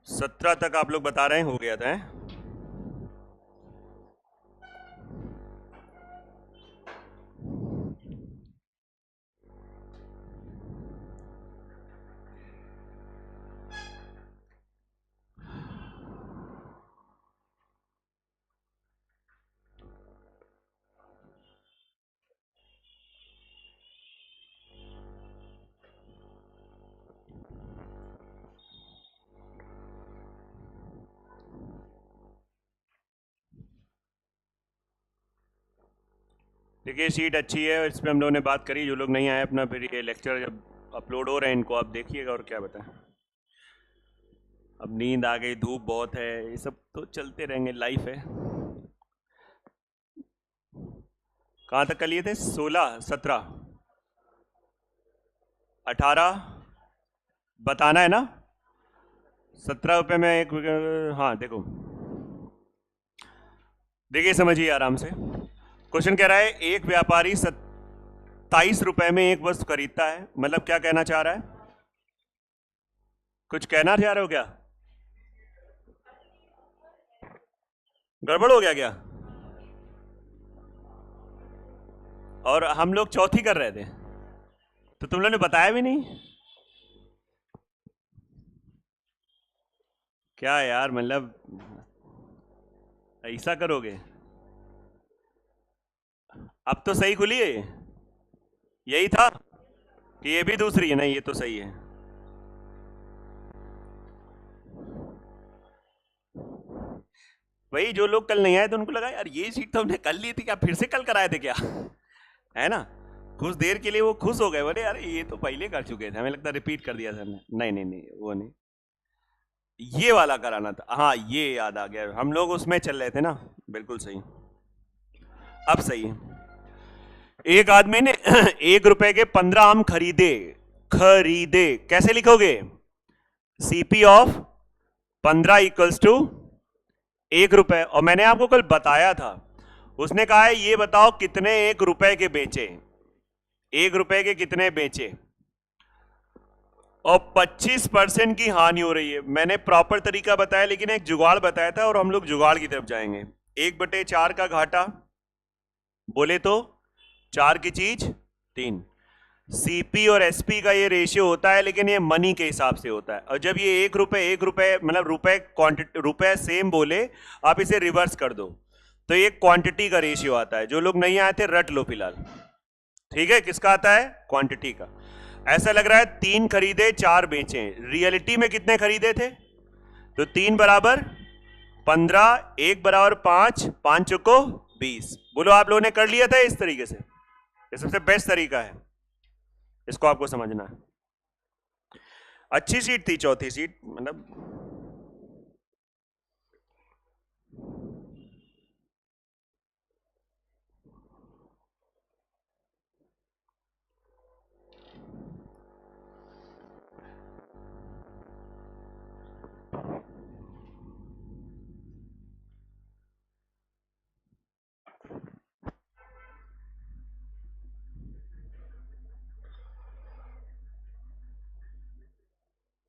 17 तक आप लोग बता रहे हैं हो गया था, हैं? देखिए शीट अच्छी है और इस पर हम लोगों ने बात करी। जो लोग नहीं आए अपना फिर ये लेक्चर जब अपलोड हो रहे हैं इनको आप देखिएगा और क्या बताएं। अब नींद आ गई, धूप बहुत है, ये सब तो चलते रहेंगे, लाइफ है। कहाँ तक कर लिए थे? 16, 17, 18 बताना है ना। 17 रुपये में एक, हाँ देखो, देखिए समझिए आराम से। क्वेश्चन कह रहा है एक व्यापारी 27 रुपए में एक वस्तु खरीदता है। मतलब क्या कहना चाह रहा है? कुछ कहना चाह रहे हो क्या? गड़बड़ हो गया क्या? और हम लोग चौथी कर रहे थे तो तुम लोगों ने बताया भी नहीं। क्या यार, मतलब ऐसा करोगे? अब तो सही खुली है। यही था कि ये भी दूसरी है? नहीं, ये तो सही है। वही, जो लोग कल नहीं आए थे उनको लगा यार ये सीट तो हमने कल ली थी, क्या फिर से कल कराए थे क्या? है ना। कुछ देर के लिए वो खुश हो गए, बोले यार ये तो पहले कर चुके थे, हमें लगता रिपीट कर दिया सर ने। नहीं नहीं नहीं, वो नहीं, ये वाला कराना था। हाँ ये याद आ गया, हम लोग उसमें चल रहे थे ना। बिल्कुल सही, अब सही है। एक आदमी ने 1 रुपए के 15 आम खरीदे। खरीदे कैसे लिखोगे? सीपी ऑफ 15 इक्वल्स टू 1 रुपए। और मैंने आपको कल बताया था, उसने कहा है ये बताओ कितने 1 रुपए के बेचे। 1 रुपए के कितने बेचे? और 25% की हानि हो रही है। मैंने प्रॉपर तरीका बताया लेकिन एक जुगाड़ बताया था और हम लोग जुगाड़ की तरफ जाएंगे। 1/4 का घाटा, बोले तो 4 की चीज 3। सीपी और एसपी का ये रेशियो होता है लेकिन ये मनी के हिसाब से होता है। और जब ये 1 रुपए मतलब रुपए क्वांटिटी, रुपए सेम बोले, आप इसे रिवर्स कर दो तो ये क्वांटिटी का रेशियो आता है। जो लोग नहीं आए थे रट लो फिलहाल, ठीक है? किसका आता है? क्वांटिटी का। ऐसा लग रहा है 3 खरीदे 4 बेचे, रियलिटी में कितने खरीदे थे? तो 3 बराबर 15, 1 बराबर 5, 5 चुको 20। बोलो आप लोगों ने कर लिया था इस तरीके से? ये सबसे बेस्ट तरीका है, इसको आपको समझना है। अच्छी सीट थी चौथी सीट, मतलब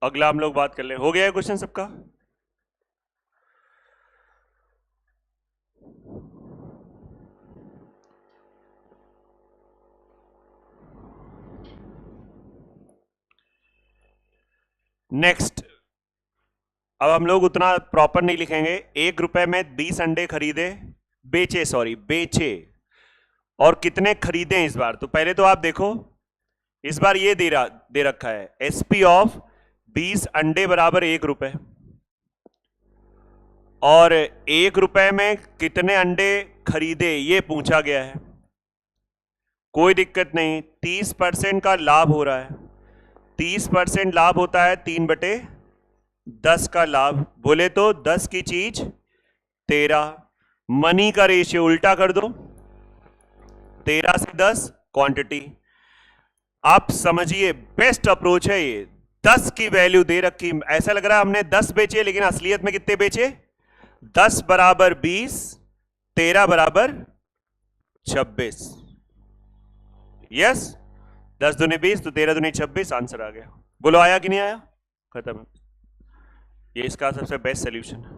अगला हम लोग बात कर ले। हो गया है क्वेश्चन सबका? नेक्स्ट, अब हम लोग उतना प्रॉपर नहीं लिखेंगे। 1 रुपए में 20 अंडे खरीदे, बेचे, सॉरी बेचे। और कितने खरीदे इस बार? तो पहले तो आप देखो, इस बार ये दे रखा है एसपी ऑफ 20 अंडे बराबर 1 रुपए। और 1 रुपए में कितने अंडे खरीदे ये पूछा गया है। कोई दिक्कत नहीं, 30% का लाभ हो रहा है। 30% लाभ होता है 3/10 का लाभ, बोले तो 10 की चीज 13। मनी का रेशियो उल्टा कर दो, 13 से 10 क्वांटिटी। आप समझिए बेस्ट अप्रोच है ये। 10 की वैल्यू दे रखी, ऐसा लग रहा है हमने 10 बेचे लेकिन असलियत में कितने बेचे? 10 बराबर 20, 13 बराबर 26। यस, 10 दूनी 20 तो 13 दूनी 26, आंसर आ गया। बोलो आया कि नहीं आया? खत्म। ये इसका सबसे बेस्ट सोल्यूशन है।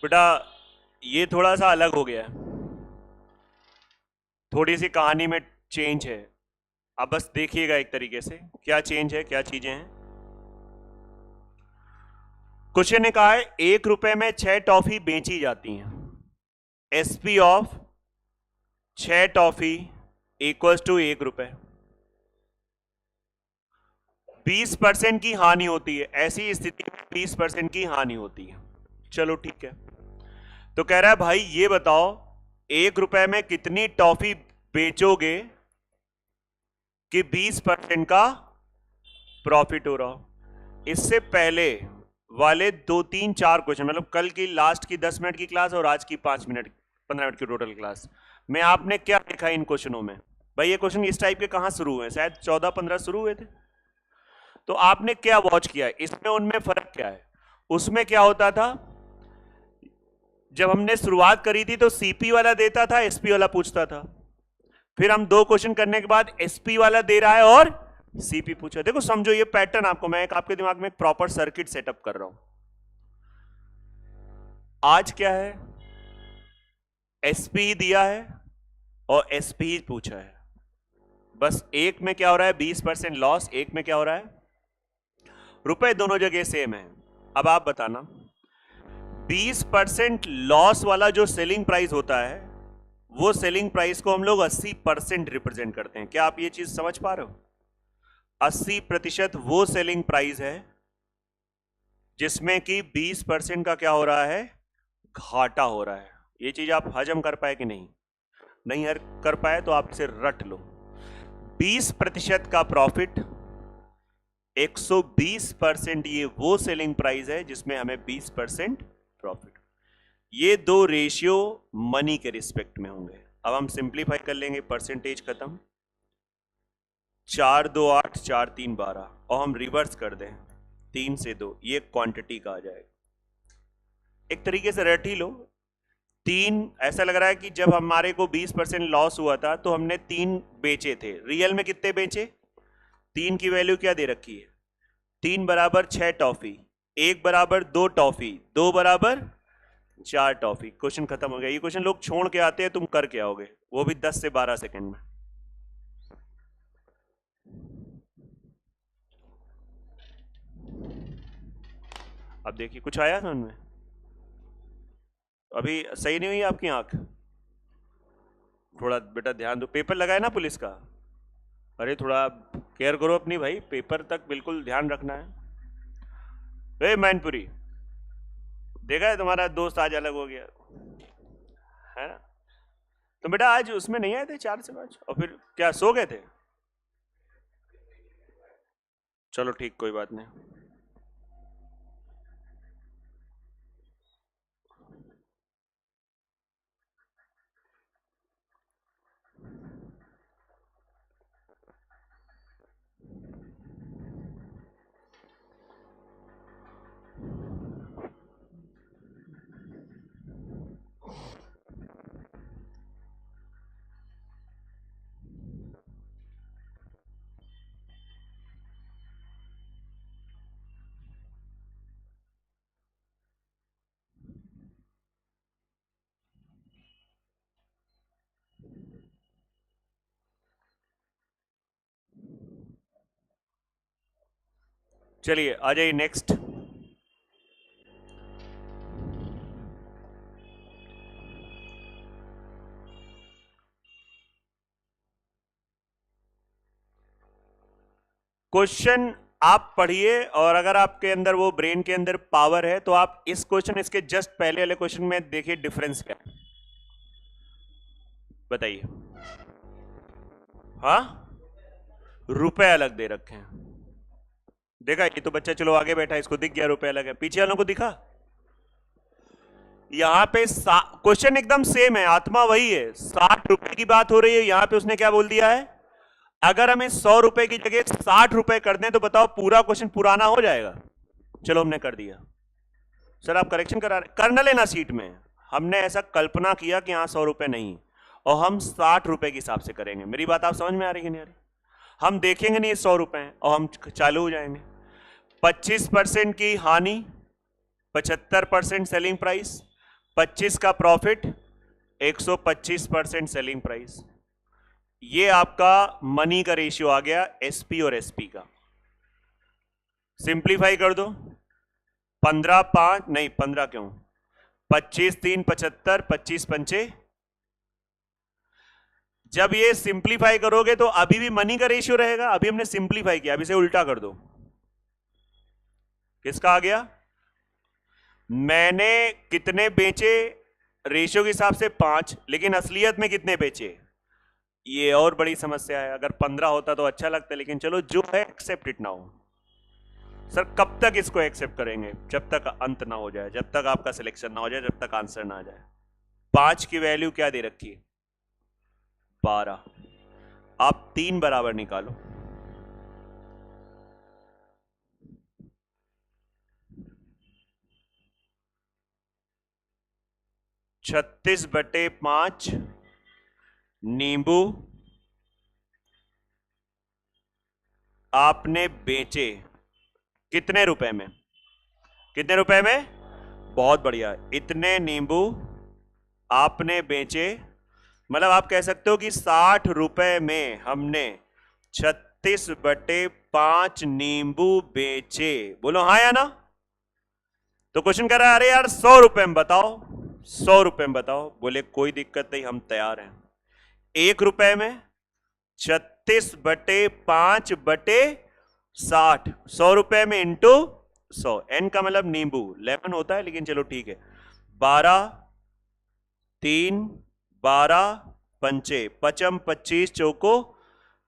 बेटा ये थोड़ा सा अलग हो गया है, थोड़ी सी कहानी में चेंज है। अब बस देखिएगा एक तरीके से क्या चेंज है, क्या चीजें हैं। क्वेश्चन ने कहा है 1 रुपए में 6 टॉफी बेची जाती हैं। SP of 6 toffee equals to 1 रुपए। 20% की हानि होती है, ऐसी स्थिति में 20% की हानि होती है। चलो ठीक है, तो कह रहा है भाई ये बताओ 1 रुपए में कितनी टॉफी बेचोगे कि 20% का प्रॉफिट हो रहा हो। इससे पहले वाले 2 3 4 क्वेश्चन, मतलब कल की लास्ट की 10 मिनट की क्लास और आज की 5 मिनट 15 मिनट की टोटल क्लास में आपने क्या देखा इन क्वेश्चनों में? भाई ये क्वेश्चन इस टाइप के कहां शुरू हुए? शायद 14-15 शुरू हुए थे। तो आपने क्या वॉच किया है? इसमें उनमें फर्क क्या है? उसमें क्या होता था, जब हमने शुरुआत करी थी तो सीपी वाला देता था, एसपी वाला पूछता था। फिर हम 2 क्वेश्चन करने के बाद एसपी वाला दे रहा है और सीपी पूछा। देखो समझो ये पैटर्न, आपको मैं एक आपके दिमाग में एक प्रॉपर सर्किट सेटअप कर रहा हूं। आज क्या है, एसपी दिया है और एसपी पूछा है। बस एक में क्या हो रहा है 20% लॉस, एक में क्या हो रहा है रुपए, दोनों जगह सेम है। अब आप बताना 20% लॉस वाला जो सेलिंग प्राइस होता है, वो सेलिंग प्राइस को हम लोग 80% रिप्रेजेंट करते हैं। क्या आप ये चीज समझ पा रहे हो? 80% वो सेलिंग प्राइस है जिसमें कि 20% का क्या हो रहा है, घाटा हो रहा है। ये चीज आप हजम कर पाए कि नहीं? नहीं कर पाए तो आप इसे रट लो। 20% का प्रॉफिट, 120% ये वो सेलिंग प्राइस है जिसमें हमें 20% प्रॉफिट। ये 2 रेशियो मनी के रिस्पेक्ट में होंगे। अब हम सिंप्लीफाई कर लेंगे, परसेंटेज खत्म, 4 2 8 4 3 12, और हम रिवर्स कर दें 3 से 2, ये क्वांटिटी का आ जाएगा। एक तरीके से रट ही लो। 3, ऐसा लग रहा है कि जब हमारे को 20% लॉस हुआ था तो हमने 3 बेचे थे। रियल में कितने बेचे? 3 की वैल्यू क्या दे रखी है? 3 बराबर 6 टॉफी, 1 बराबर 2 टॉफी, 2 बराबर 4 टॉफी। क्वेश्चन खत्म हो गया। ये क्वेश्चन लोग छोड़ के आते हैं, तुम करके आओगे, वो भी 10 से 12 सेकंड में। अब देखिए कुछ आया समझ में? अभी सही नहीं हुई आपकी आंख? थोड़ा बेटा ध्यान दो, पेपर लगाए ना पुलिस का। अरे थोड़ा केयर करो अपनी भाई, पेपर तक बिल्कुल ध्यान रखना है। मैनपुरी, देखा है तुम्हारा दोस्त आज अलग हो गया है ना? तो बेटा आज उसमें नहीं आए थे 4 से 5, और फिर क्या सो गए थे? चलो ठीक, कोई बात नहीं। चलिए आ जाइए नेक्स्ट। क्वेश्चन आप पढ़िए, और अगर आपके अंदर वो ब्रेन के अंदर पावर है तो आप इस क्वेश्चन, इसके जस्ट पहले वाले क्वेश्चन में देखिए डिफरेंस क्या है, बताइए। हाँ, रुपए अलग दे रखे हैं। देखा, ये तो बच्चा चलो आगे बैठा है, इसको दिख गया रुपए अलग है, पीछे वालों को दिखा? यहां पे क्वेश्चन एकदम सेम है, आत्मा वही है, 60 रुपए की बात हो रही है, यहां पे उसने क्या बोल दिया है, अगर हमें 100 रुपए की जगह 60 रुपए कर दें तो बताओ पूरा क्वेश्चन पुराना हो जाएगा? चलो हमने कर दिया। सर आप करेक्शन करा रहे, कर न लेना सीट में, हमने ऐसा कल्पना किया कि यहां 100 रुपए नहीं और हम 60 रुपए के हिसाब से करेंगे। मेरी बात आप समझ में आ रही है नहीं आ रही? हम देखेंगे नहीं 100 रुपए और हम चालू हो जाएंगे। 25% की हानि, 75% सेलिंग प्राइस, 25 का प्रॉफिट, 125% सेलिंग प्राइस। ये आपका मनी का रेशियो आ गया एसपी और एसपी का। सिंप्लीफाई कर दो, 15 5 नहीं 15 क्यों, 25 3 75, 25 पंचे। जब ये सिंप्लीफाई करोगे तो अभी भी मनी का रेशियो रहेगा, अभी हमने सिंप्लीफाई किया, अभी इसे उल्टा कर दो। किसका आ गया? मैंने कितने बेचे रेशियो के हिसाब से 5, लेकिन असलियत में कितने बेचे? ये और बड़ी समस्या है। अगर 15 होता तो अच्छा लगता, लेकिन चलो जो है एक्सेप्ट इट नाउ। सर कब तक इसको एक्सेप्ट करेंगे? जब तक अंत ना हो जाए, जब तक आपका सिलेक्शन ना हो जाए, जब तक आंसर ना आ जाए। 5 की वैल्यू क्या दे रखी है? 12। आप 3 बराबर निकालो। छत्तीस बटे 5 नींबू आपने बेचे कितने रुपए में? कितने रुपए में? बहुत बढ़िया, इतने नींबू आपने बेचे, मतलब आप कह सकते हो कि 60 रुपए में हमने 36 बटे 5 नींबू बेचे। बोलो हाँ या ना? तो क्वेश्चन कह रहा है अरे यार 100 रुपए में बताओ, 100 रुपए में बताओ। बोले कोई दिक्कत नहीं, हम तैयार हैं। 1 रुपए में 36 बटे 5 बटे 60, 100 रुपए में इंटू 100। एन का मतलब नींबू, लेमन होता है, लेकिन चलो ठीक है। 12 3 12 पंचे पचम 25 चौको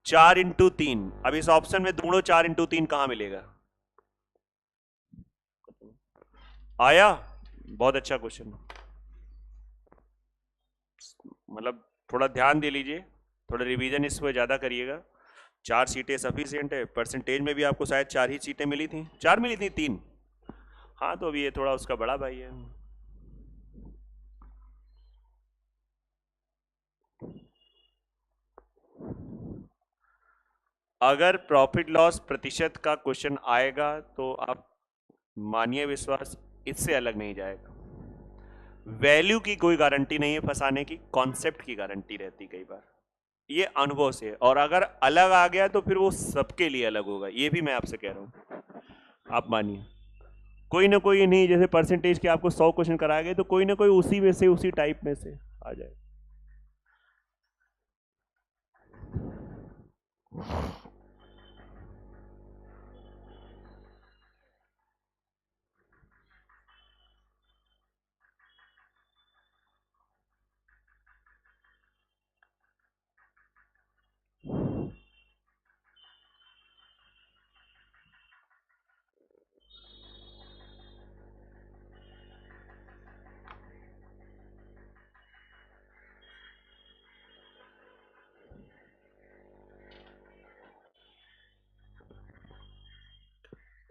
4 इंटू 3। अब इस ऑप्शन में दोनों 4 इंटू 3 कहां मिलेगा? आया? बहुत अच्छा क्वेश्चन, मतलब थोड़ा ध्यान दे लीजिए, थोड़ा रिवीजन इस पर ज्यादा करिएगा। 4 सीटें सफिशिएंट है, परसेंटेज में भी आपको शायद 4 ही सीटें मिली थी, 4 मिली थी 3। हाँ तो अभी ये थोड़ा उसका बड़ा भाई है। अगर प्रॉफिट लॉस प्रतिशत का क्वेश्चन आएगा तो आप मानिए विश्वास, इससे अलग नहीं जाएगा। वैल्यू की कोई गारंटी नहीं है फंसाने की, कॉन्सेप्ट की गारंटी रहती कई बार, ये अनुभव से। और अगर अलग आ गया तो फिर वो सबके लिए अलग होगा, ये भी मैं आपसे कह रहा हूं, आप मानिए। कोई ना कोई नहीं, जैसे परसेंटेज के आपको 100 क्वेश्चन कराए गए तो कोई ना कोई उसी में से, उसी टाइप में से आ जाए।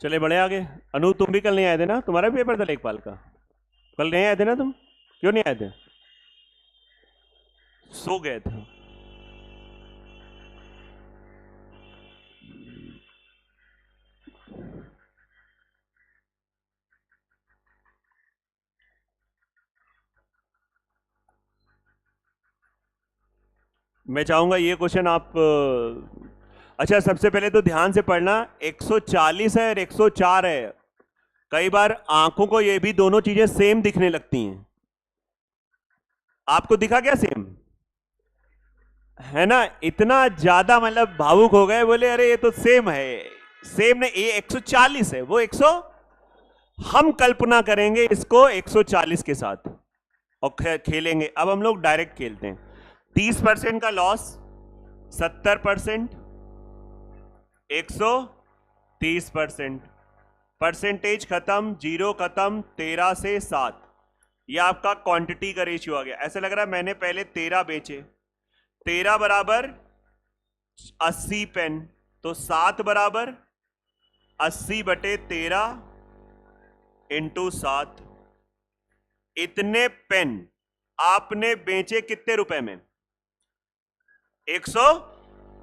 चले बड़े आगे। अनु तुम भी कल नहीं आए थे ना? तुम्हारा भी पेपर था लेखपाल का, कल नहीं आए थे ना तुम? क्यों नहीं आए थे? सो गए थे? मैं चाहूंगा ये क्वेश्चन आप अच्छा सबसे पहले तो ध्यान से पढ़ना, 140 है और 104 है। कई बार आंखों को ये भी दोनों चीजें सेम दिखने लगती हैं। आपको दिखा क्या सेम? है ना? इतना ज्यादा मतलब भावुक हो गए, बोले अरे ये तो सेम है। सेम नहीं, ये 140 है, वो 100। हम कल्पना करेंगे इसको 140 के साथ और खेलेंगे। अब हम लोग डायरेक्ट खेलते हैं। 30% का लॉस 70%, 130%। परसेंटेज खत्म, जीरो खत्म, 13 से 7। ये आपका क्वांटिटी का रेशियो आ गया। ऐसा लग रहा है मैंने पहले 13 बेचे, 13 बराबर 80 पेन, तो 7 बराबर 80/13 इंटू 7। इतने पेन आपने बेचे कितने रुपए में? 100,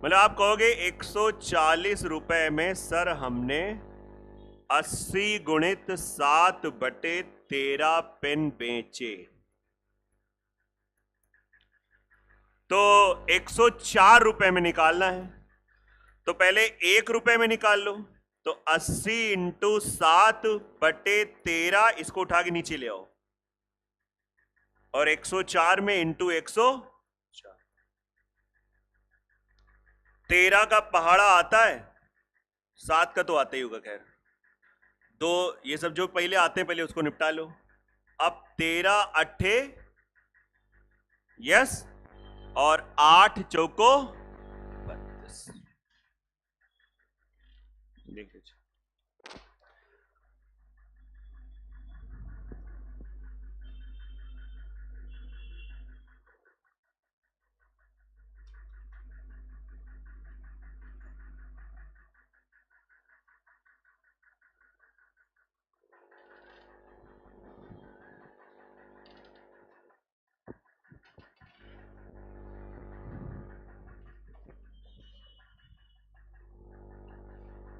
मतलब आप कहोगे 140 रुपए में सर हमने 80 गुणित 7/13 पेन बेचे। तो 104 रुपए में निकालना है, तो पहले 1 रुपए में निकाल लो। तो 80 इंटू 7/13, इसको उठा के नीचे ले आओ, और 104 में इंटू 104। 13 का पहाड़ा आता है, 7 का तो आता ही होगा। खैर, तो ये सब जो पहले आते हैं पहले उसको निपटा लो। अब 13 अट्ठे, यस, और 8 चौको 32। देख लीजिए,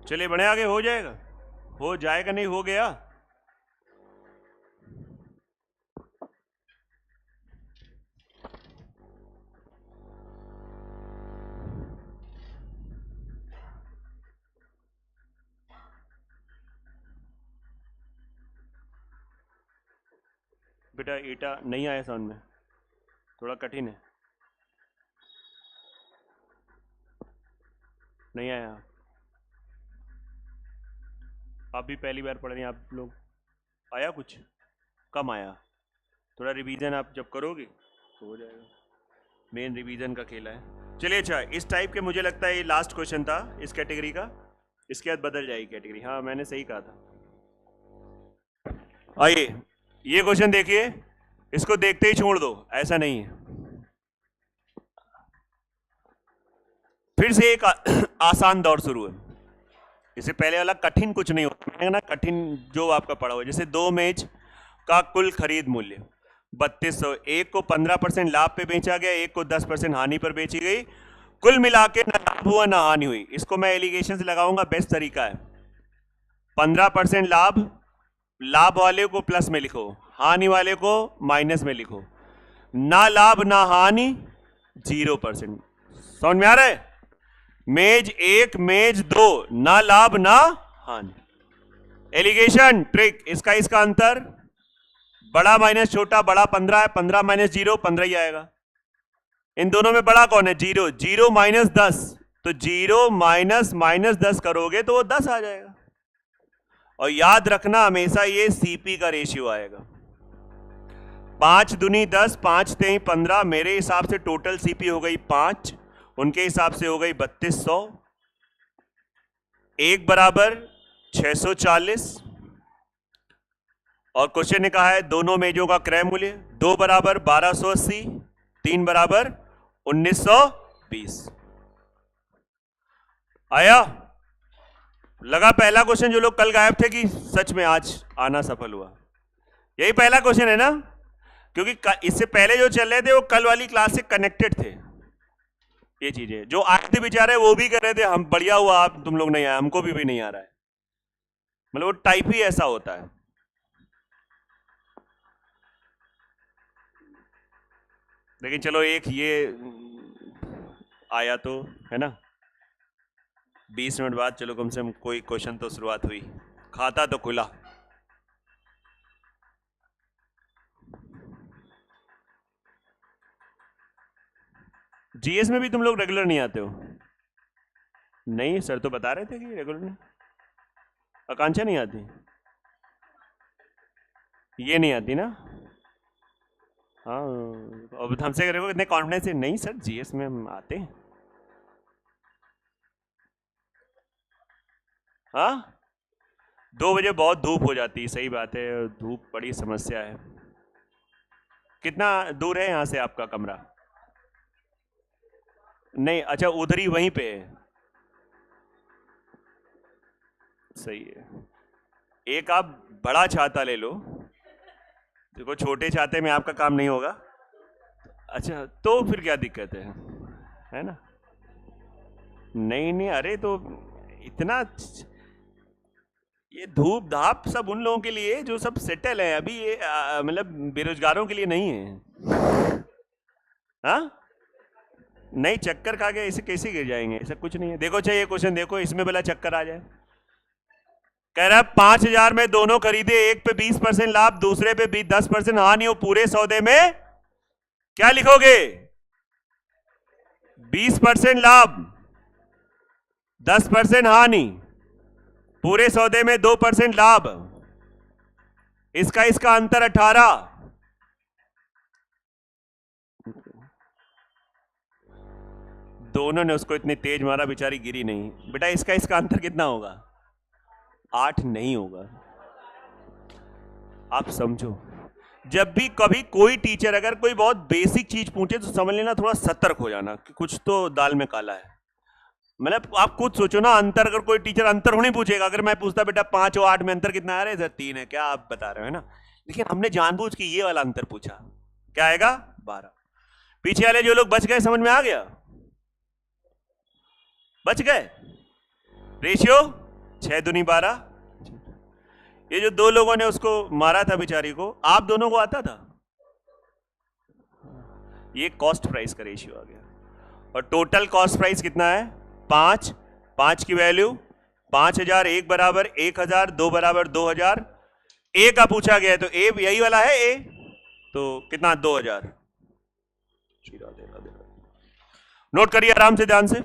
चलिए बढ़े आगे। हो जाएगा, हो जाएगा, नहीं हो गया। बेटा ईटा नहीं आया समझ में, थोड़ा कठिन है, नहीं आया। आप भी पहली बार पढ़ रहे हैं आप लोग, आया कुछ कम आया? थोड़ा रिवीजन आप जब करोगे तो हो जाएगा। मेन रिवीजन का खेला है। चलिए अच्छा, इस टाइप के मुझे लगता है ये लास्ट क्वेश्चन था इस कैटेगरी का, इसके बाद बदल जाएगी कैटेगरी। हाँ मैंने सही कहा था। आइए ये क्वेश्चन देखिए, इसको देखते ही छोड़ दो, ऐसा नहीं है। फिर से एक आसान दौर शुरू है। इससे पहले वाला कठिन कुछ नहीं होता है ना, कठिन जो आपका पड़ा हुआ। जैसे 2 मेज का कुल खरीद मूल्य 3200, एक को 15% लाभ पे बेचा गया, एक को 10% हानि पर बेची गई, कुल मिला के ना लाभ हुआ ना हानि हुई। इसको मैं एलिगेशन से लगाऊंगा, बेस्ट तरीका है। 15% लाभ, लाभ वाले को प्लस में लिखो, हानि वाले को माइनस में लिखो। ना लाभ ना हानि 0%। समझ में आ रहा है? मेज 1 मेज 2, ना लाभ ना हानि। एलिगेशन ट्रिक, इसका इसका अंतर, बड़ा माइनस छोटा, बड़ा 15 है, 15 माइनस 0 15 ही आएगा। इन दोनों में बड़ा कौन है? 0। 0 माइनस 10, तो 0 माइनस माइनस 10 करोगे तो वो 10 आ जाएगा। और याद रखना हमेशा ये सीपी का रेशियो आएगा। 5 दूनी 10, 5 तेई 15, मेरे हिसाब से टोटल सीपी हो गई 5, उनके हिसाब से हो गई 3200। 1 बराबर 640, और क्वेश्चन ने कहा है दोनों मेजों का क्रय मूल्य। 2 बराबर 1280, 3 बराबर 1920। आया? लगा पहला क्वेश्चन जो लोग कल गायब थे कि सच में आज आना सफल हुआ? यही पहला क्वेश्चन है ना, क्योंकि इससे पहले जो चल रहे थे वो कल वाली क्लास से कनेक्टेड थे। ये चीजें जो आए थे बेचारे वो भी कर रहे थे, हम बढ़िया हुआ आप तुम लोग नहीं आए, हमको भी नहीं आ रहा है। मतलब वो टाइप ही ऐसा होता है। लेकिन चलो एक ये आया तो है ना, 20 मिनट बाद चलो कम से कम कोई क्वेश्चन तो शुरुआत हुई, खाता तो खुला। जीएस में भी तुम लोग रेगुलर नहीं आते हो? नहीं सर तो बता रहे थे कि रेगुलर नहीं। आकांक्षा नहीं आती, ये नहीं आती ना? हाँ, अब हमसे करेंगे इतने कॉन्फिडेंस से? नहीं सर जीएस में हम आते हैं। हाँ 2 बजे बहुत धूप हो जाती है, सही बात है, धूप बड़ी समस्या है। कितना दूर है यहाँ से आपका कमरा? नहीं अच्छा, उधर ही वहीं पे है, सही है। एक आप बड़ा छाता ले लो, देखो छोटे छाते में आपका काम नहीं होगा। अच्छा तो फिर क्या दिक्कत है ना? नहीं नहीं, अरे तो इतना, ये धूप धाप सब उन लोगों के लिए जो सब सेटल है अभी, ये मतलब बेरोजगारों के लिए नहीं है। हाँ नहीं, चक्कर खा के ऐसे कैसे गिर जाएंगे, ऐसा कुछ नहीं है। देखो चाहिए क्वेश्चन, देखो इसमें भला चक्कर आ जाए। कह रहा है 5,000 में दोनों खरीदे, एक पे 20% लाभ, दूसरे पे भी 10% हानि हो, पूरे सौदे में क्या लिखोगे? 20% लाभ, 10% हानि, पूरे सौदे में 2% लाभ, इसका अंतर 18। दोनों ने उसको इतनी तेज मारा, बेचारी गिरी नहीं। बेटा इसका अंतर कितना होगा? 8 नहीं होगा। आप समझो, जब भी कभी कोई टीचर अगर कोई बहुत बेसिक चीज पूछे तो समझ लेना, थोड़ा सतर्क हो जाना कि कुछ तो दाल में काला है। मतलब आप खुद सोचो ना, अंतर अगर कोई टीचर अंतर नहीं पूछेगा, अगर मैं पूछता बेटा 5 और 8 में अंतर कितना आ रहा है सर? 3 है, क्या आप बता रहे हो, है ना? लेकिन हमने जानबूझ के ये वाला अंतर पूछा, क्या आएगा? 12। पीछे वाले जो लोग बच गए, समझ में आ गया? बच गए। रेशियो 6 दूनी 12। ये जो 2 लोगों ने उसको मारा था बेचारी को, आप दोनों को आता था? ये कॉस्ट प्राइस का रेशियो आ गया। और टोटल कॉस्ट प्राइस कितना है? 5। 5 की वैल्यू 5,000, 1 बराबर 1,000, 2 बराबर 2,000। ए का पूछा गया है तो ए यही वाला है ए, तो कितना? 2,000। नोट करिए आराम से, ध्यान से।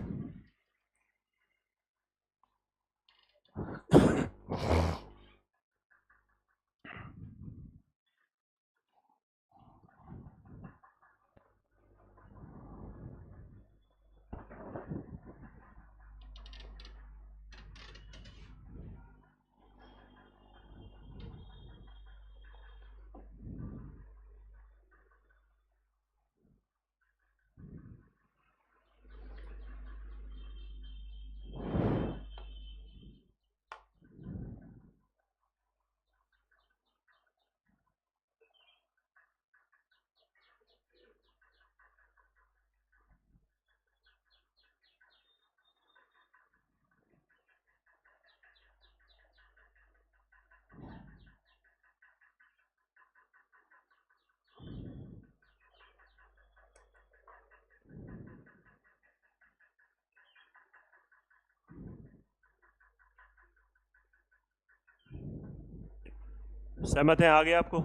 सहमत है? आ गया आपको?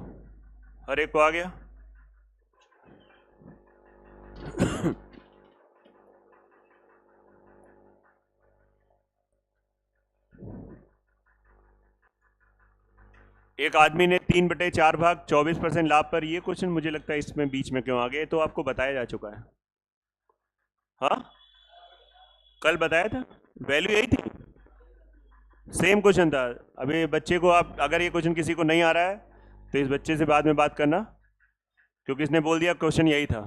हर एक को आ गया? एक आदमी ने 3/4 भाग 24% लाभ पर, ये क्वेश्चन मुझे लगता है इसमें बीच में क्यों आ गए, तो आपको बताया जा चुका है। हाँ कल बताया था, वैल्यू यही थी, सेम क्वेश्चन था। अभी बच्चे को, आप अगर ये क्वेश्चन किसी को नहीं आ रहा है तो इस बच्चे से बाद में बात करना, क्योंकि इसने बोल दिया क्वेश्चन यही था,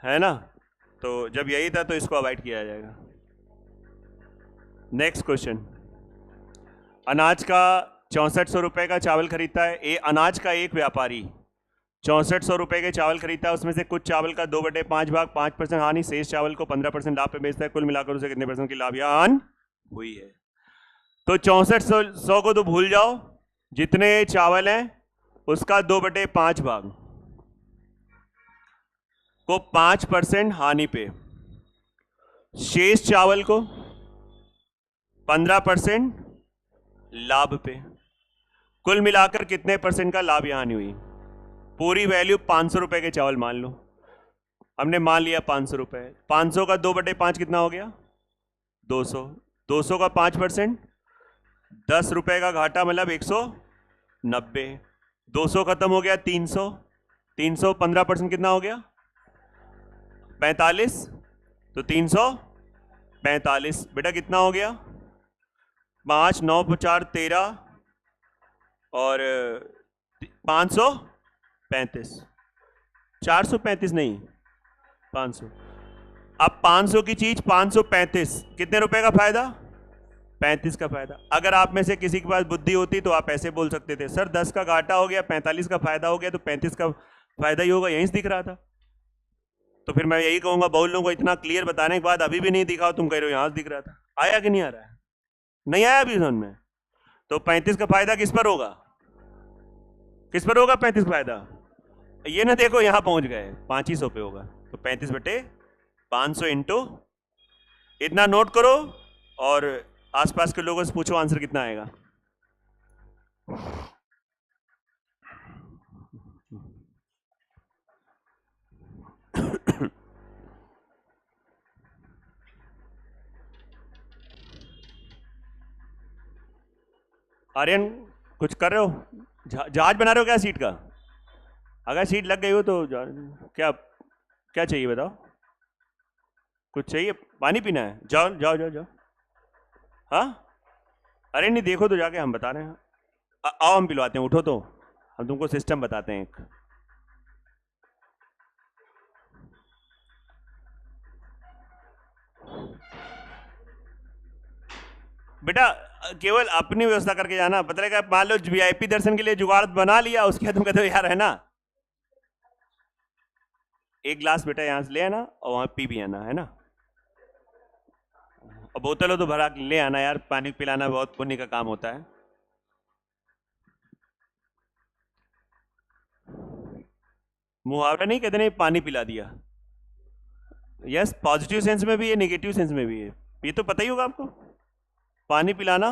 है ना? तो जब यही था तो इसको अवॉइड किया जाएगा। नेक्स्ट क्वेश्चन, अनाज का 6400 रुपए का चावल खरीदता है। अनाज का एक व्यापारी 6400 रुपए के चावल खरीदता है, उसमें से कुछ चावल का 2/5 भाग 5% हानि, शेष चावल को 15% लाभ पे बेचता है। कुल मिलाकर उसे कितने परसेंट की लाभ या हानि हुई है? तो 6400 को तो भूल जाओ, जितने चावल हैं उसका 2/5 भाग को 5% हानि पे, शेष चावल को 15% लाभ पे, कुल मिलाकर कितने परसेंट का लाभ या हानि हुई? पूरी वैल्यू 500 रुपए के चावल मान लो, हमने मान लिया 500 रुपए। 500 का 2/5 कितना हो गया? 200। 200 का 5%, 10 रुपए का घाटा, मतलब 190। 200 खत्म हो गया, 300। 300 15% कितना हो गया? 45। तो 345 बेटा कितना हो गया? 5 9 4 13 और 535, 435 नहीं 500। अब 500 की चीज 535, कितने रुपए का फायदा? 35 का फायदा। अगर आप में से किसी के पास बुद्धि होती तो आप ऐसे बोल सकते थे, सर 10 का घाटा हो गया, 45 का फायदा हो गया, तो 35 का फायदा ही होगा, यहीं से दिख रहा था। तो फिर मैं यही कहूंगा, बहुत लोगों को इतना क्लियर बताने के बाद अभी भी नहीं दिखा, तुम कह रहे हो यहां से दिख रहा था। आया कि नहीं आ रहा है? नहीं आया अभी समझ में? तो 35 का फायदा किस पर होगा? किस पर होगा 35 का फायदा? ये ना देखो यहां पहुंच गए 500 पे होगा, तो 35/500 इंटू, इतना नोट करो और आसपास के लोगों से पूछो आंसर कितना आएगा। आर्यन कुछ कर रहे हो? जहाज बना रहे हो क्या सीट का? अगर सीट लग गई हो तो क्या क्या चाहिए बताओ? कुछ चाहिए? पानी पीना है? जाओ जाओ जाओ जाओ। हाँ अरे नहीं देखो तो जाके, हम बता रहे हैं। आओ हम पिलवाते हैं, उठो तो हम तुमको सिस्टम बताते हैं एक। बेटा केवल अपनी व्यवस्था करके जाना, पता लगा मान लो वीआईपी दर्शन के लिए जुगाड़ बना लिया, उसके बाद तुम कहते हो यार है ना, एक ग्लास बेटा यहां से ले आना और वहां पी भी आना, है ना? और बोतल हो तो भरा ले आना यार, पानी पिलाना बहुत पुण्य का काम होता है। मुहावरा नहीं कहते नहीं, पानी पिला दिया। यस, पॉजिटिव सेंस में भी है, नेगेटिव सेंस में भी है, ये तो पता ही होगा आपको। पानी पिलाना,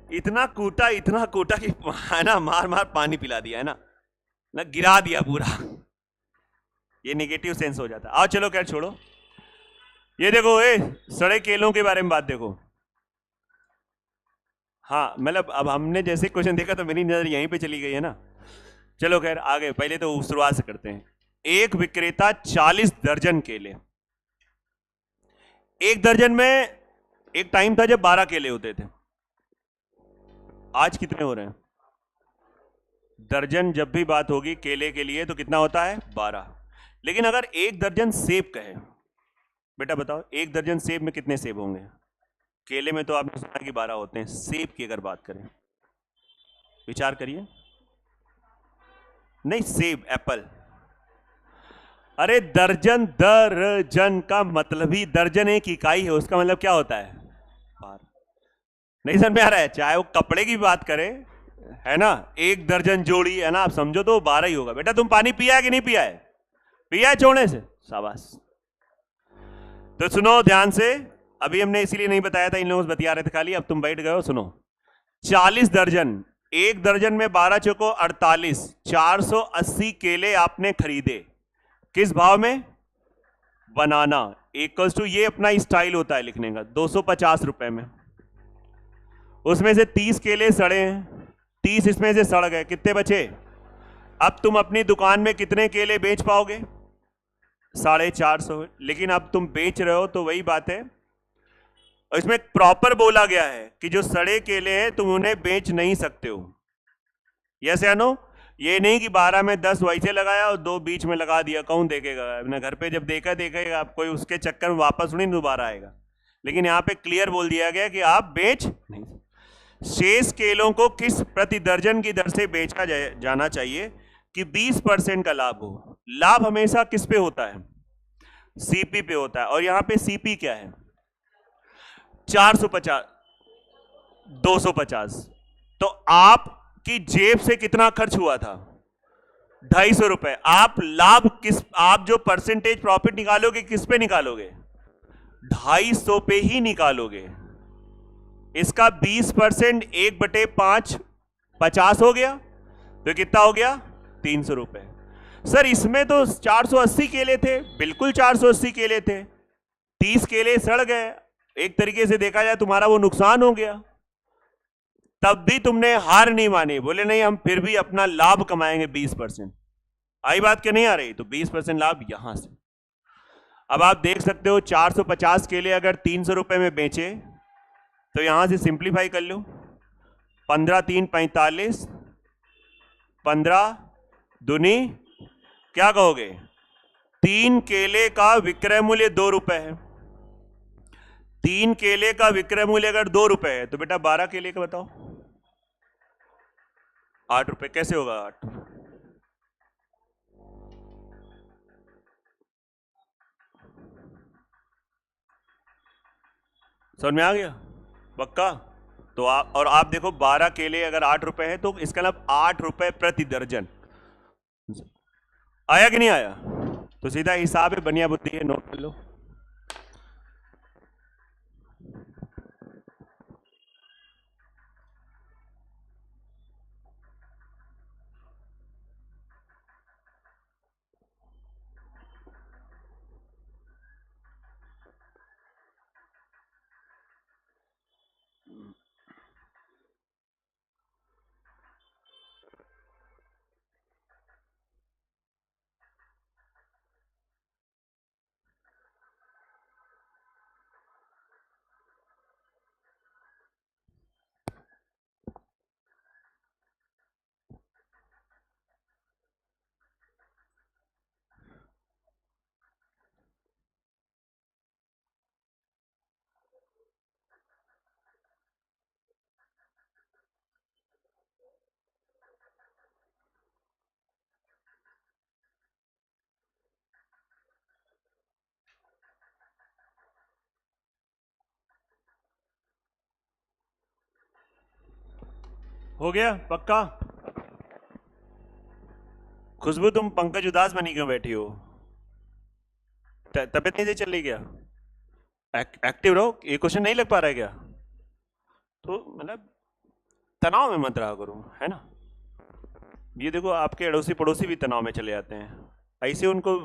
इतना कूटा कि है ना, मार मार पानी पिला दिया, है ना गिरा दिया पूरा, ये नेगेटिव सेंस हो जाता है। आओ चलो खैर छोड़ो, ये देखो सड़े केलों के बारे में बात देखो। हाँ मतलब अब हमने जैसे क्वेश्चन देखा तो मेरी नजर यहीं पे चली गई है ना। चलो खैर आगे, पहले तो शुरुआत से करते हैं। एक विक्रेता 40 दर्जन केले, एक दर्जन में एक टाइम था जब 12 केले होते थे, आज कितने हो रहे हैं? दर्जन जब भी बात होगी केले के लिए तो कितना होता है? 12। लेकिन अगर एक दर्जन सेब कहे, बेटा बताओ एक दर्जन सेब में कितने सेब होंगे? केले में तो आपने सुना कि 12 होते हैं, सेब की अगर बात करें, विचार करिए। नहीं सेब, एप्पल। अरे दर्जन, दर्जन का मतलब ही, दर्जन एक इकाई है, उसका मतलब क्या होता है? 12। नहीं समझ में आ रहा है? चाहे वो कपड़े की बात करें, है ना, एक दर्जन जोड़ी, है ना, आप समझो तो 12 ही होगा। बेटा तुम पानी पिया है कि नहीं पिया है? पिया है छोड़ने से, शाबाश। तो सुनो ध्यान से, अभी हमने इसीलिए नहीं बताया था, इन लोगों से बतिया रहे थे खाली, अब तुम बैठ गए हो। सुनो, 40 दर्जन, एक दर्जन में 12 चौको 48, 480 केले आपने खरीदे, किस भाव में? बनाना इक्वल्स टू, ये अपना स्टाइल होता है लिखने का, 250 रुपए में। उसमें से 30 केले सड़े हैं, 30 इसमें से सड़ गए, कितने बचे? अब तुम अपनी दुकान में कितने केले बेच पाओगे? 450। लेकिन अब तुम बेच रहे हो तो वही बात है, और इसमें प्रॉपर बोला गया है कि जो सड़े केले हैं तुम उन्हें बेच नहीं सकते हो। यस या नो? ये नहीं कि 12 में 10 वैसे लगाया और 2 बीच में लगा दिया, कौन देखेगा? अपने घर पे जब देखेगा आप, कोई उसके चक्कर में वापस नहीं दोबारा आएगा। लेकिन यहाँ पे क्लियर बोल दिया गया कि आप बेच नहीं। शेष केलों को किस प्रति दर्जन की दर से बेचा जाना चाहिए कि 20% का लाभ हो? लाभ हमेशा किस पे होता है? सीपी पे होता है। और यहां पे सीपी क्या है? 450, 250। तो आपकी जेब से कितना खर्च हुआ था? 250 रुपए। आप लाभ किस, आप जो परसेंटेज प्रॉफिट निकालोगे किस पे निकालोगे? 250 पे ही निकालोगे। इसका 20% 1/5 50 हो गया, तो कितना हो गया? 300 रुपए। सर इसमें तो 480 केले थे, बिल्कुल 480 केले थे, 30 केले सड़ गए, एक तरीके से देखा जाए तुम्हारा वो नुकसान हो गया, तब भी तुमने हार नहीं मानी, बोले नहीं हम फिर भी अपना लाभ कमाएंगे 20%। आई बात क्या नहीं आ रही? तो 20% लाभ यहां से। अब आप देख सकते हो 450 केले अगर 300 रुपए में बेचे तो यहां से सिंप्लीफाई कर लो, 15 3 45, 15 दूनी क्या कहोगे, 3 केले का विक्रय मूल्य 2 रुपए है। 3 केले का विक्रय मूल्य अगर 2 रुपए है तो बेटा 12 केले का बताओ 8 रुपए। कैसे होगा 8? समझ में आ गया पक्का? तो आप देखो 12 केले अगर 8 रुपए है तो इसका मतलब 8 रुपए प्रति दर्जन। आया कि नहीं आया? तो सीधा हिसाब है, बनिया बुद्धि है, नोट कर लो। हो गया पक्का? खुशबू तुम पंकज उदास बनी क्यों बैठी हो? तबियत नहीं सही चल रही क्या? एक्टिव रहो। ये क्वेश्चन नहीं लग पा रहा है क्या? तो मतलब तनाव में मत रहा करो, है ना? ये देखो आपके अड़ोसी पड़ोसी भी तनाव में चले जाते हैं, ऐसे उनको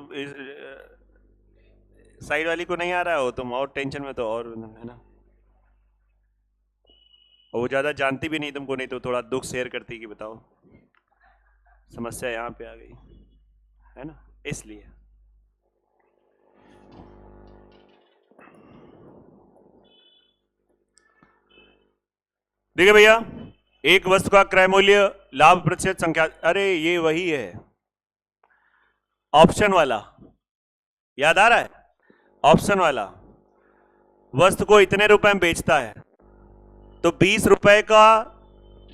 साइड वाली को नहीं आ रहा हो तुम और टेंशन में, तो और है ना। और वो ज्यादा जानती भी नहीं तुमको, नहीं तो थोड़ा दुख शेयर करती कि बताओ समस्या यहाँ पे आ गई, है ना, इसलिए। देखिए भैया, एक वस्तु का क्रय मूल्य लाभ प्रतिशत संख्या, अरे ये वही है ऑप्शन वाला, याद आ रहा है? ऑप्शन वाला वस्तु को इतने रुपए में बेचता है तो 20 रुपए का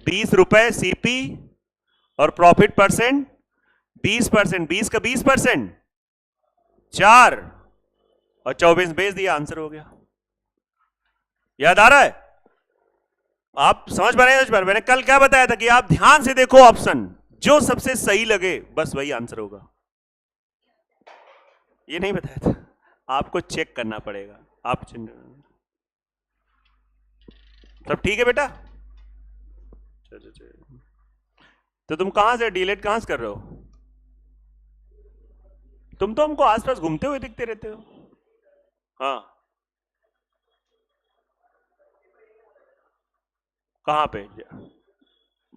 20 रुपए सीपी और प्रॉफिट परसेंट 20%, 20 का 20%, 4 और 24 बेच दिया, आंसर हो गया। याद आ रहा है? आप समझ पा रहे हैं? मैंने कल क्या बताया था कि आप ध्यान से देखो ऑप्शन, जो सबसे सही लगे बस वही आंसर होगा। ये नहीं बताया था, आपको चेक करना पड़ेगा। आप सब ठीक है बेटा? तो तुम कहां से डीलेट कहां से कर रहे हो? तुम तो हमको आसपास घूमते हुए दिखते रहते हो। हाँ, कहां पे?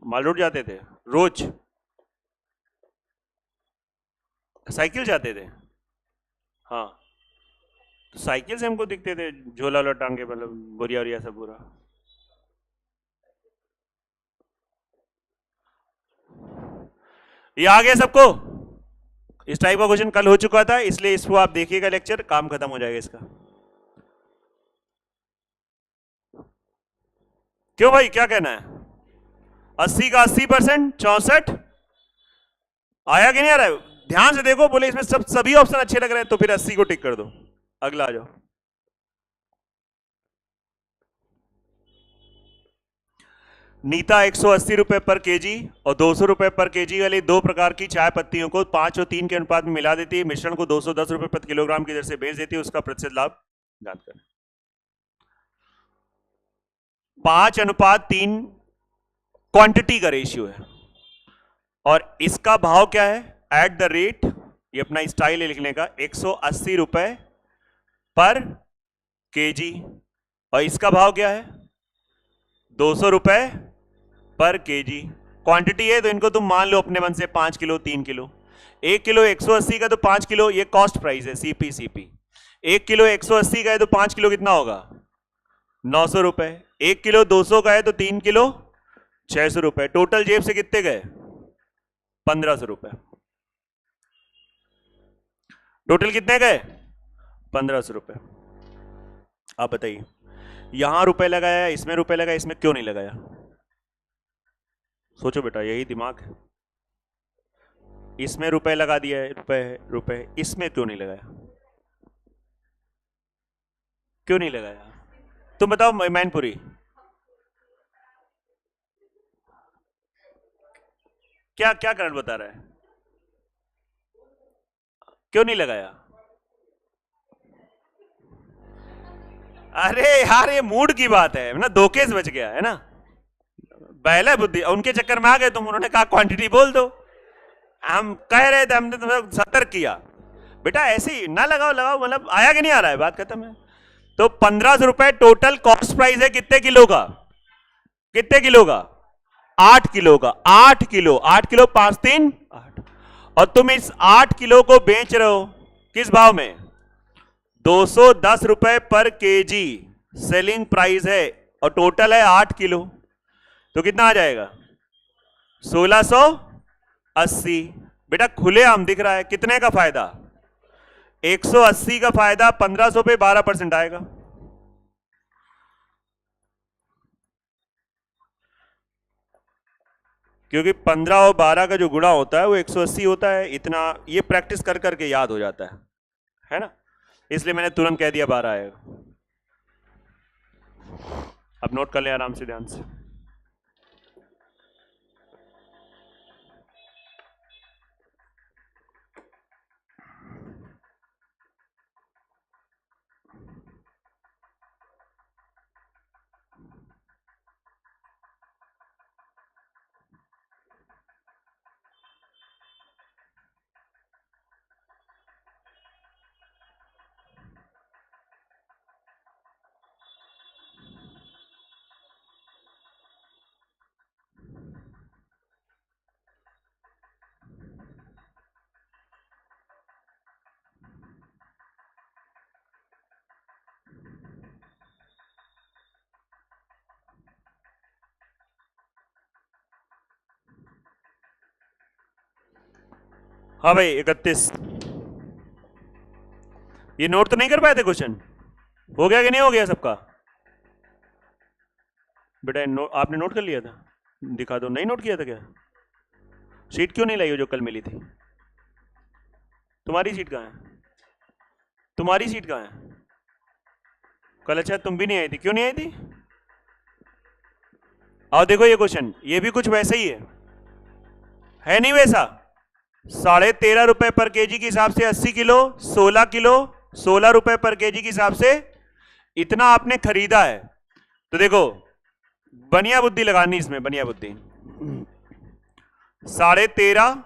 माल रोड जाते थे रोज? साइकिल जाते थे? हाँ, तो साइकिल से हमको दिखते थे, झोला वोला टांगे, मतलब बोरिया वोरिया सब पूरा। ये आ गया सबको? इस टाइप का क्वेश्चन कल हो चुका था, इसलिए इसको आप देखिएगा लेक्चर, काम खत्म हो जाएगा इसका। क्यों भाई, क्या कहना है? 80 का 80%, 64 आया कि नहीं आ रहा है? ध्यान से देखो, बोले इसमें सभी ऑप्शन अच्छे लग रहे हैं तो फिर 80 को टिक कर दो। अगला आ जाओ। नीता 180 रुपए पर केजी और 200 रुपए पर केजी वाली दो प्रकार की चाय पत्तियों को 5 और 3 के अनुपात में मिला देती है, मिश्रण को 210 रुपए प्रति किलोग्राम की दर से बेच देती है, उसका प्रतिशत लाभ ज्ञात करें। 5:3 क्वांटिटी का रेशियो है और इसका भाव क्या है? एट द रेट, ये अपना स्टाइल है लिखने का, 180 रुपए पर केजी, और इसका भाव क्या है? 200 रुपए पर केजी। क्वांटिटी है तो इनको तुम मान लो अपने मन से 5 किलो 3 किलो, 1 किलो 180 का तो 5 किलो, ये कॉस्ट प्राइस है, सीपी। 1 किलो 180 का है तो 5 किलो कितना होगा? 900 रुपए। 1 किलो 200 का है तो 3 किलो 600 रुपए। टोटल जेब से कितने गए? 1500 रुपए। टोटल कितने गए? 1500 रुपए। आप बताइए, यहां रुपए लगाया, इसमें रुपए लगाया, इसमें क्यों नहीं लगाया? सोचो बेटा, यही दिमाग है। इसमें रुपए लगा दिया है, रुपए रुपए, इसमें क्यों नहीं लगाया? क्यों नहीं लगाया? तुम बताओ मैनपुरी, क्या क्या कारण बता रहा है? क्यों नहीं लगाया? अरे यार, ये मूड की बात है ना, धोखे से बच गया है ना, पहले बुद्धि उनके चक्कर में आ गए तुम। उन्होंने कहा क्वांटिटी बोल दो, हम कह रहे थे, हमने तुम्हें सतर्क किया। बेटा ऐसे ही ना लगाओ, लगाओ मतलब आया कि नहीं आ रहा है, बात खत्म है। तो 1500 रुपए टोटल कॉस्ट प्राइस है कितने किलो का? कितने किलो का? 8 किलो का। 8 किलो, 8 किलो 5 3 8। और तुम इस 8 किलो को बेच रहे हो किस भाव में? 210 रुपए पर केजी सेलिंग प्राइस है, और टोटल है 8 किलो, तो कितना आ जाएगा? 1680। बेटा खुले आम दिख रहा है, कितने का फायदा? 180 का फायदा, 1500 पे 12% आएगा। क्योंकि 15 और 12 का जो गुणा होता है वो 180 होता है। इतना ये प्रैक्टिस कर करके याद हो जाता है ना, इसलिए मैंने तुरंत कह दिया 12 आएगा। अब नोट कर ले आराम से, ध्यान से। हाँ भाई 31। ये नोट तो नहीं कर पाए थे क्वेश्चन? हो गया कि नहीं हो गया सबका? बेटा आपने नोट कर लिया था? दिखा दो, नहीं नोट किया था क्या? शीट क्यों नहीं लाई हो जो कल मिली थी? तुम्हारी सीट कहाँ है? तुम्हारी सीट कहाँ है? कल अच्छा तुम भी नहीं आई थी, क्यों नहीं आई थी? और देखो ये क्वेश्चन, ये भी कुछ वैसे ही है नहीं वैसा? 13.5 रुपए पर केजी के हिसाब से 80 किलो, 16 किलो, 16 रुपए पर केजी के हिसाब से इतना आपने खरीदा है। तो देखो बढ़िया बुद्धि लगानी इसमें, बढ़िया बुद्धि। 13.5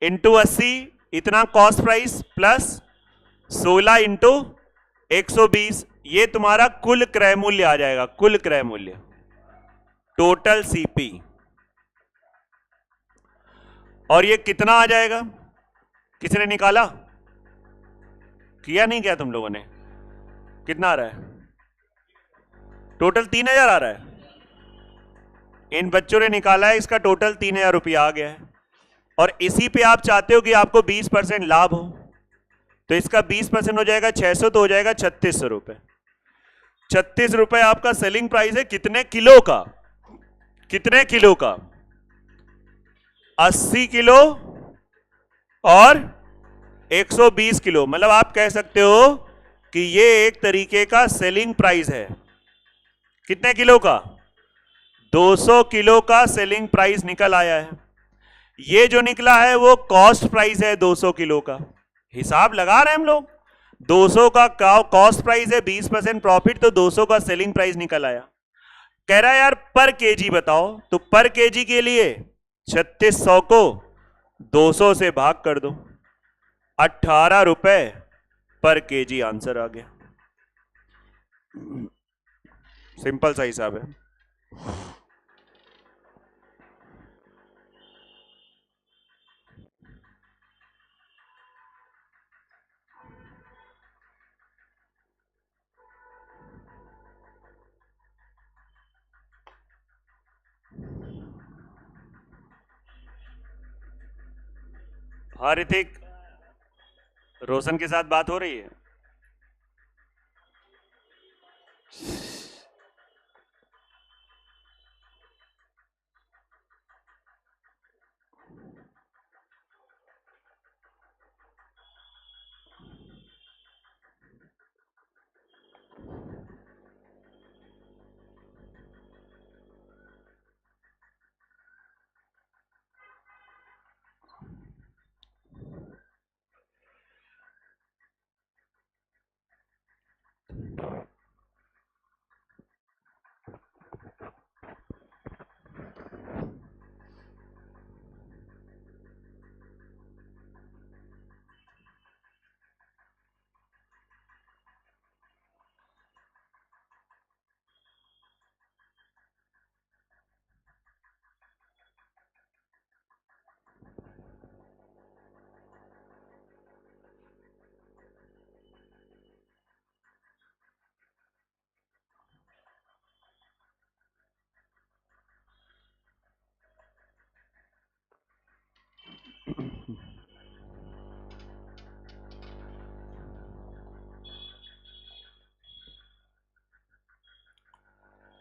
इंटू 80 इतना कॉस्ट प्राइस, प्लस 16 इंटू 120, ये तुम्हारा कुल क्रय मूल्य आ जाएगा, कुल क्रय मूल्य, टोटल सीपी। और ये कितना आ जाएगा? किसने निकाला? किया नहीं क्या तुम लोगों ने? कितना आ रहा है? टोटल 3000 आ रहा है। इन बच्चों ने निकाला है, इसका टोटल 3000 रुपया आ गया है। और इसी पे आप चाहते हो कि आपको 20% लाभ हो, तो इसका 20% हो जाएगा 600, तो हो जाएगा 3600 रुपए। 36 रुपए आपका सेलिंग प्राइस है। कितने किलो का? कितने किलो का? 80 किलो और 120 किलो। मतलब आप कह सकते हो कि ये एक तरीके का सेलिंग प्राइस है। कितने किलो का? 200 किलो का सेलिंग प्राइस निकल आया है। ये जो निकला है वो कॉस्ट प्राइस है 200 किलो का। हिसाब लगा रहे हैं हम लोग। 200 का कॉस्ट प्राइस है, 20% प्रॉफिट, तो 200 का सेलिंग प्राइस निकल आया। कह रहा है यार पर केजी बताओ, तो पर केजी के लिए 3600 को 200 से भाग कर दो, 18 रुपए पर केजी आंसर आ गया। सिंपल सा हिसाब है। हाँ ऋतिक, रोशन के साथ बात हो रही है?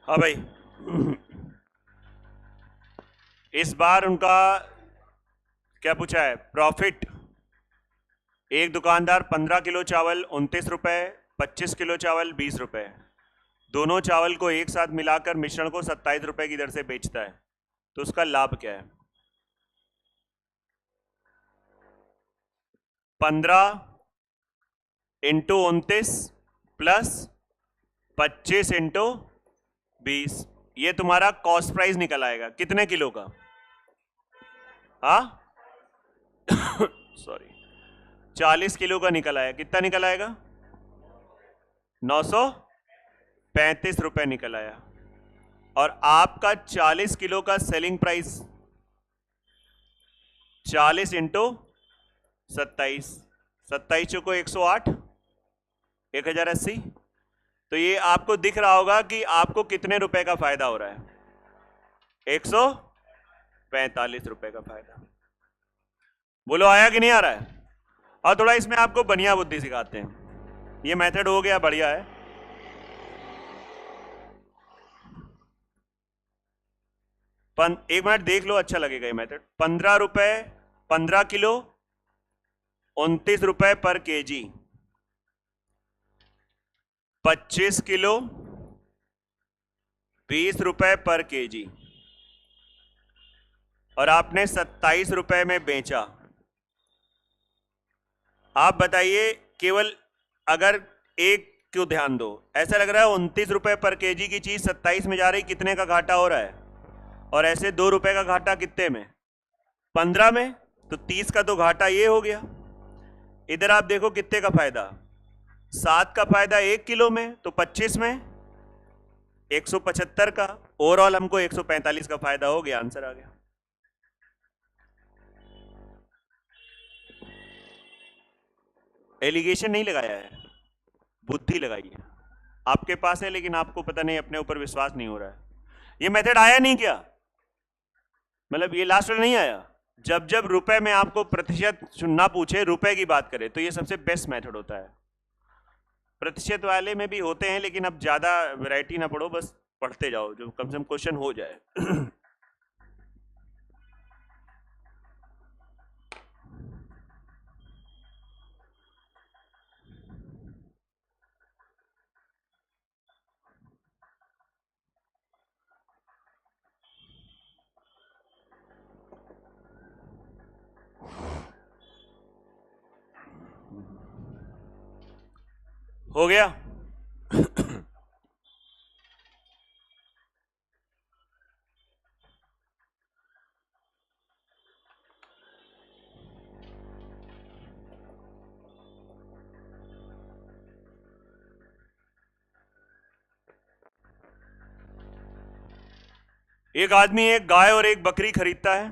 हाँ भाई, इस बार उनका क्या पूछा है? प्रॉफिट। एक दुकानदार 15 किलो चावल 29 रुपए, 25 किलो चावल 20 रुपए, दोनों चावल को एक साथ मिलाकर मिश्रण को 27 रुपए की दर से बेचता है, तो उसका लाभ क्या है? 15 इंटू 29 प्लस 25 इंटू 20, ये तुम्हारा कॉस्ट प्राइस निकल आएगा कितने किलो का? हाँ सॉरी, 40 किलो का निकल आया। कितना निकल आएगा? 935 रुपए निकल आया। और आपका 40 किलो का सेलिंग प्राइस 40 इंटू 27, 27 चौको 108, 1080। तो ये आपको दिख रहा होगा कि आपको कितने रुपए का फायदा हो रहा है? 145 रुपए का फायदा। बोलो आया कि नहीं आ रहा है? और थोड़ा इसमें आपको बढ़िया बुद्धि सिखाते हैं। ये मेथड हो गया, बढ़िया है। एक मिनट देख लो, अच्छा लगेगा ये मेथड। 15 रुपए 15 किलो 29 रुपए पर केजी, 25 किलो 20 रुपए पर केजी, और आपने 27 रुपए में बेचा। आप बताइए, केवल अगर एक क्यों ध्यान दो, ऐसा लग रहा है 29 रुपए पर केजी की चीज 27 में जा रही, कितने का घाटा हो रहा है? और ऐसे 2 रुपए का घाटा कितने में? 15 में। तो 30 का तो घाटा ये हो गया। इधर आप देखो कितने का फायदा, 7 का फायदा 1 किलो में, तो 25 में 175 का। ओवरऑल हमको 145 का फायदा हो गया, आंसर आ गया। एलिगेशन नहीं लगाया है, बुद्धि लगाई है। आपके पास है लेकिन आपको पता नहीं, अपने ऊपर विश्वास नहीं हो रहा है। ये मेथड आया नहीं क्या? मतलब ये लास्ट में नहीं आया? जब जब रुपए में आपको प्रतिशत ना पूछे, रुपए की बात करें, तो ये सबसे बेस्ट मेथड होता है। प्रतिशत वाले में भी होते हैं, लेकिन अब ज्यादा वैरायटी ना पढ़ो, बस पढ़ते जाओ, जो कम से कम क्वेश्चन हो जाए। हो गया? एक आदमी एक गाय और एक बकरी खरीदता है,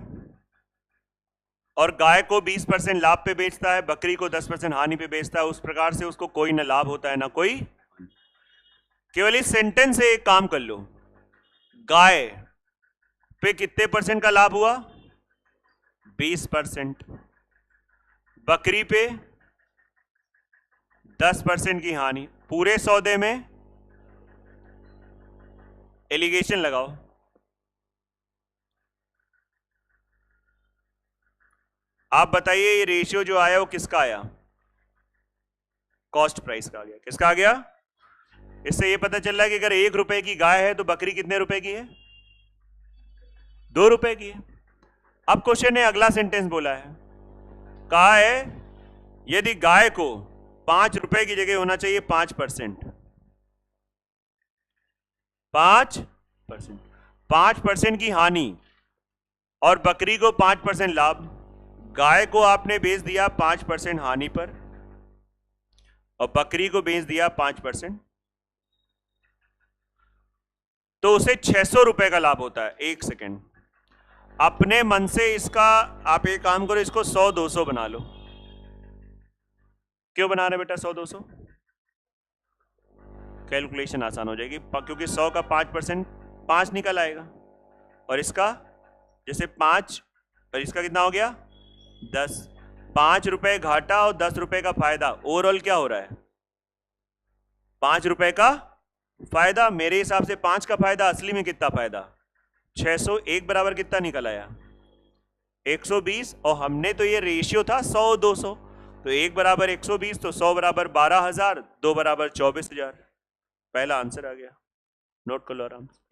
और गाय को 20% लाभ पे बेचता है, बकरी को 10% हानि पे बेचता है। उस प्रकार से उसको कोई न लाभ होता है ना कोई। केवल इस सेंटेंस से एक काम कर लो, गाय पे कितने % का लाभ हुआ? 20%। बकरी पे 10% की हानि, पूरे सौदे में एलिगेशन लगाओ। आप बताइए ये रेशियो जो आया वो किसका आया? कॉस्ट प्राइस का आ गया। किसका आ गया? इससे ये पता चल रहा है कि अगर 1 रुपए की गाय है तो बकरी कितने रुपए की है? 2 रुपए की है। अब क्वेश्चन ने अगला सेंटेंस बोला है, कहा है यदि गाय को 5 रुपए की जगह होना चाहिए 5%, 5% की हानि और बकरी को 5% लाभ। गाय को आपने बेच दिया 5% हानि पर और बकरी को बेच दिया 5%, तो उसे 600 रुपए का लाभ होता है। 1 सेकेंड, अपने मन से इसका आप एक काम करो, इसको 100-200 बना लो। क्यों बना रहे बेटा 100-200? कैलकुलेशन आसान हो जाएगी, क्योंकि 100 का 5% 5 निकल आएगा और इसका जैसे 5 और इसका कितना हो गया 10। 5 रुपए घाटा और 10 रुपए का फायदा, ओवरऑल क्या हो रहा है? 5 रुपए का फायदा। मेरे हिसाब से 5 का फायदा, असली में कितना फायदा? 600। एक बराबर कितना निकल आया? 120। और हमने तो ये रेशियो था 100-200, तो 1 बराबर 120, तो 100 बराबर 12,000, 2 बराबर 24,000। पहला आंसर आ गया, नोट कर लो आराम से।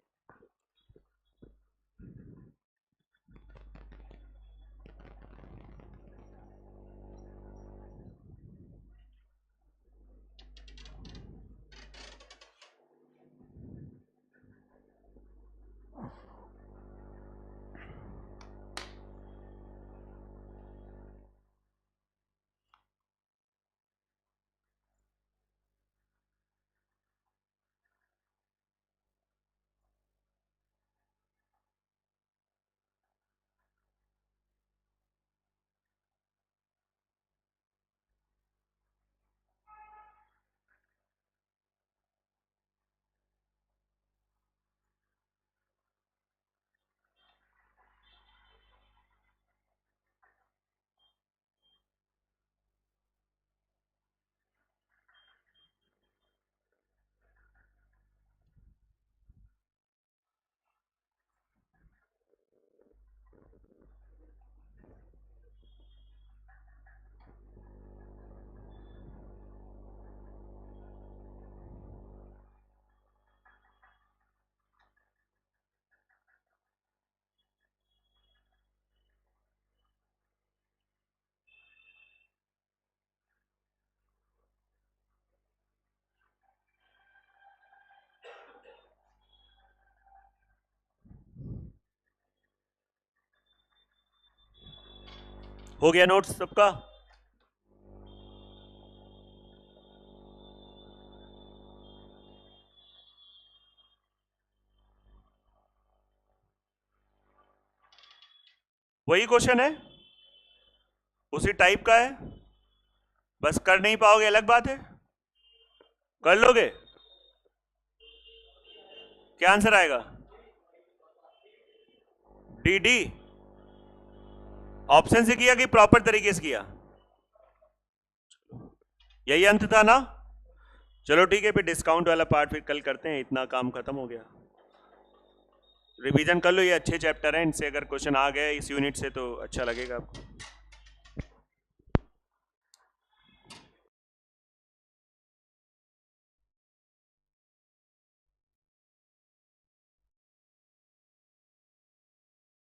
हो गया नोट्स सबका? वही क्वेश्चन है, उसी टाइप का है, बस कर नहीं पाओगे अलग बात है, कर लोगे। क्या आंसर आएगा? डी। ऑप्शन से किया कि प्रॉपर तरीके से किया? यही अंत था ना? चलो ठीक है, फिर डिस्काउंट वाला पार्ट फिर कल करते हैं, इतना काम खत्म हो गया। रिवीजन कर लो, ये अच्छे चैप्टर हैं, इनसे अगर क्वेश्चन आ गए इस यूनिट से तो अच्छा लगेगा आपको।